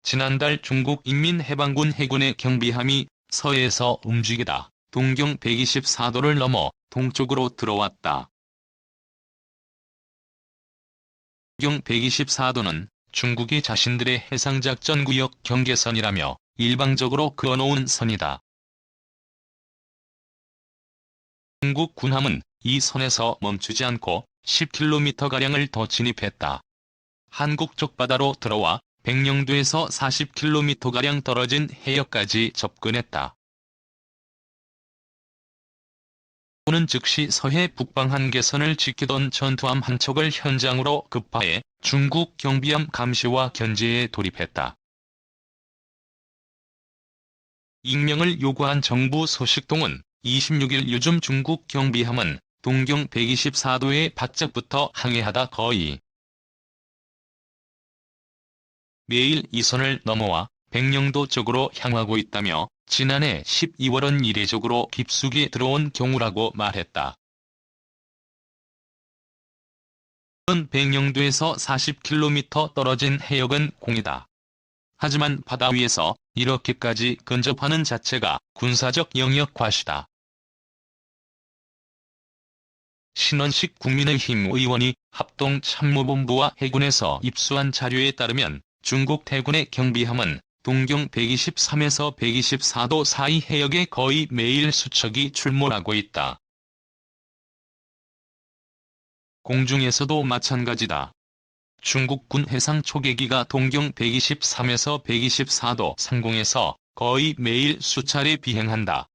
지난달 중국 인민해방군 해군의 경비함이 서해에서 움직이다 동경 124도를 넘어 동쪽으로 들어왔다. 동경 124도는 중국이 자신들의 해상작전구역 경계선이라며 일방적으로 그어놓은 선이다. 중국 군함은 이 선에서 멈추지 않고 10km가량을 더 진입했다. 한국 쪽 바다로 들어와 백령도에서 40km가량 떨어진 해역까지 접근했다. 군은 즉시 서해 북방 한계선을 지키던 전투함 한 척을 현장으로 급파해 중국 경비함 감시와 견제에 돌입했다. 익명을 요구한 정부 소식통은 26일 요즘 중국 경비함은 동경 124도에 바짝부터 항해하다 거의 매일 이 선을 넘어와 백령도 쪽으로 향하고 있다며 지난해 12월은 이례적으로 깊숙이 들어온 경우라고 말했다. 백령도에서 40km 떨어진 해역은 공이다. 하지만 바다 위에서 이렇게까지 근접하는 자체가 군사적 영역 과시다. 신원식 국민의힘 의원이 합동참모본부와 해군에서 입수한 자료에 따르면 중국 해군의 경비함은 동경 123에서 124도 사이 해역에 거의 매일 수척이 출몰하고 있다. 공중에서도 마찬가지다. 중국군 해상 초계기가 동경 123에서 124도 상공에서 거의 매일 수차례 비행한다.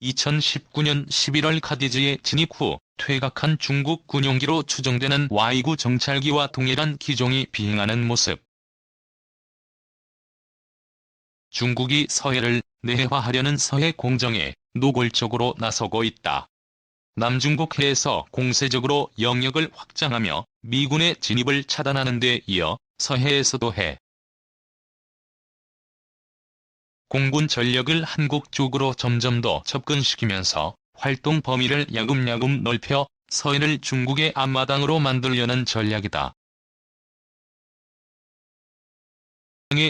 2019년 11월 카디즈에 진입 후 퇴각한 중국 군용기로 추정되는 Y9 정찰기와 동일한 기종이 비행하는 모습. 중국이 서해를 내해화하려는 서해 공정에 노골적으로 나서고 있다. 남중국 해에서 공세적으로 영역을 확장하며 미군의 진입을 차단하는 데 이어 서해에서도 해 공군 전력을 한국 쪽으로 점점 더 접근시키면서 활동 범위를 야금야금 넓혀 서해를 중국의 앞마당으로 만들려는 전략이다.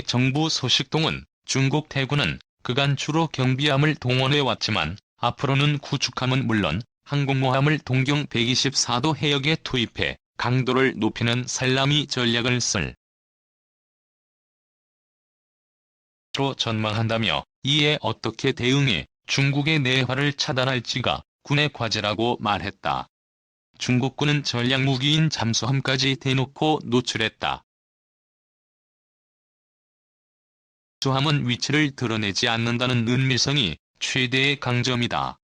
정부 소식통은 중국 해군은 그간 주로 경비함을 동원해왔지만 앞으로는 구축함은 물론 항공모함을 동경 124도 해역에 투입해 강도를 높이는 살라미 전략을 쓸 로 전망한다며 이에 어떻게 대응해 중국의 내화를 차단할지가 군의 과제라고 말했다. 중국군은 전략무기인 잠수함까지 대놓고 노출했다. 잠수함은 위치를 드러내지 않는다는 은밀성이 최대의 강점이다.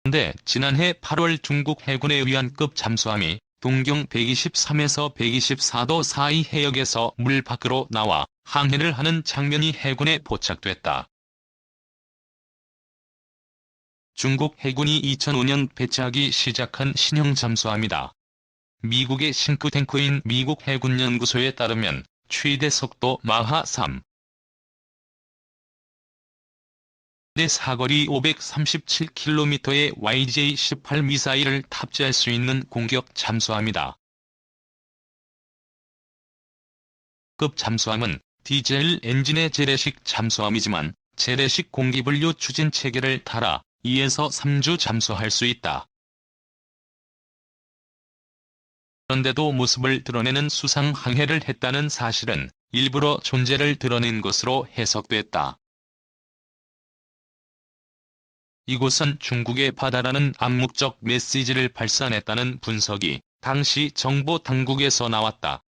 그런데 지난해 8월 중국 해군의 위안급 잠수함이 동경 123에서 124도 사이 해역에서 물 밖으로 나와 항해를 하는 장면이 해군에 포착됐다. 중국 해군이 2005년 배치하기 시작한 신형 잠수함이다. 미국의 싱크탱크인 미국 해군연구소에 따르면 최대 속도 마하 3. 내 사거리 537km의 YJ-18 미사일을 탑재할 수 있는 공격 잠수함이다. 급 잠수함은 디젤 엔진의 재래식 잠수함이지만 재래식 공기분류 추진 체계를 달아 2에서 3주 잠수할 수 있다. 그런데도 모습을 드러내는 수상 항해를 했다는 사실은 일부러 존재를 드러낸 것으로 해석됐다. 이곳은 중국의 바다라는 암묵적 메시지를 발산했다는 분석이 당시 정보 당국에서 나왔다.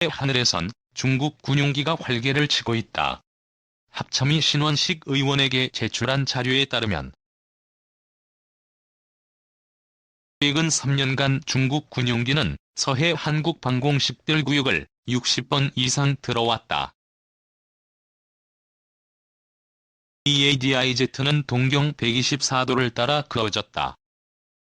하늘에선 중국 군용기가 활개를 치고 있다. 합참이 신원식 의원에게 제출한 자료에 따르면 최근 3년간 중국 군용기는 서해 한국 방공 식별구역을 60번 이상 들어왔다. EADIZ는 동경 124도를 따라 그어졌다.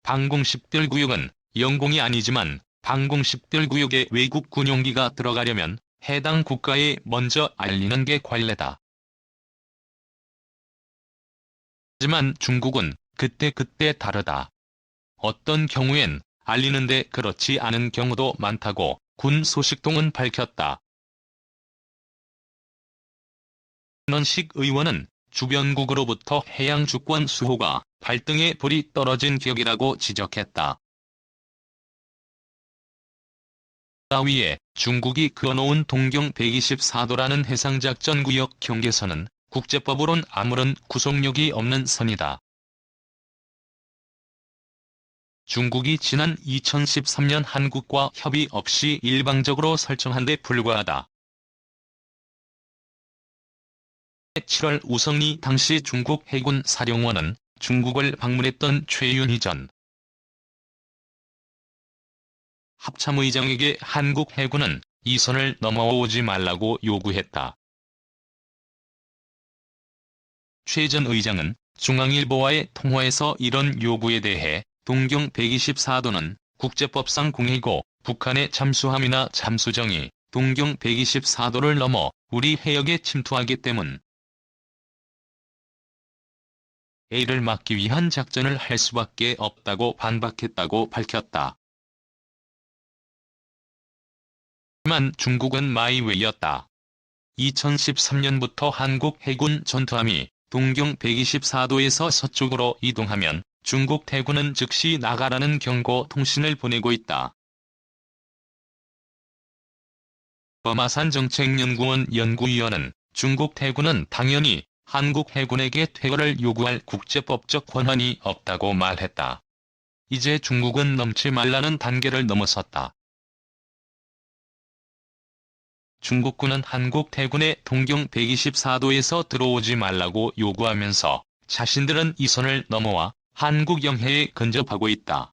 방공식별구역은 영공이 아니지만 방공식별구역에 외국 군용기가 들어가려면 해당 국가에 먼저 알리는 게 관례다. 하지만 중국은 그때그때 다르다. 어떤 경우엔 알리는데 그렇지 않은 경우도 많다고 군 소식통은 밝혔다. 윤원식 의원은 주변국으로부터 해양 주권 수호가 발등에 불이 떨어진 격이라고 지적했다. 위에 중국이 그어놓은 동경 124도라는 해상작전구역 경계선은 국제법으론 아무런 구속력이 없는 선이다. 중국이 지난 2013년 한국과 협의 없이 일방적으로 설정한 데 불과하다. 7월 우성리 당시 중국 해군 사령원은 중국을 방문했던 최윤희 전 합참의장에게 한국 해군은 이 선을 넘어오지 말라고 요구했다. 최 전 의장은 중앙일보와의 통화에서 이런 요구에 대해 동경 124도는 국제법상 공해고 북한의 잠수함이나 잠수정이 동경 124도를 넘어 우리 해역에 침투하기 때문 A를 막기 위한 작전을 할 수밖에 없다고 반박했다고 밝혔다. 하지만 중국은 마이웨이였다. 2013년부터 한국 해군 전투함이 동경 124도에서 서쪽으로 이동하면 중국 해군은 즉시 나가라는 경고 통신을 보내고 있다. 범아산 정책연구원 연구위원은 중국 해군은 당연히 한국 해군에게 퇴거를 요구할 국제법적 권한이 없다고 말했다. 이제 중국은 넘지 말라는 단계를 넘어섰다. 중국군은 한국 해군에 동경 124도에서 들어오지 말라고 요구하면서 자신들은 이 선을 넘어와 한국 영해에 근접하고 있다.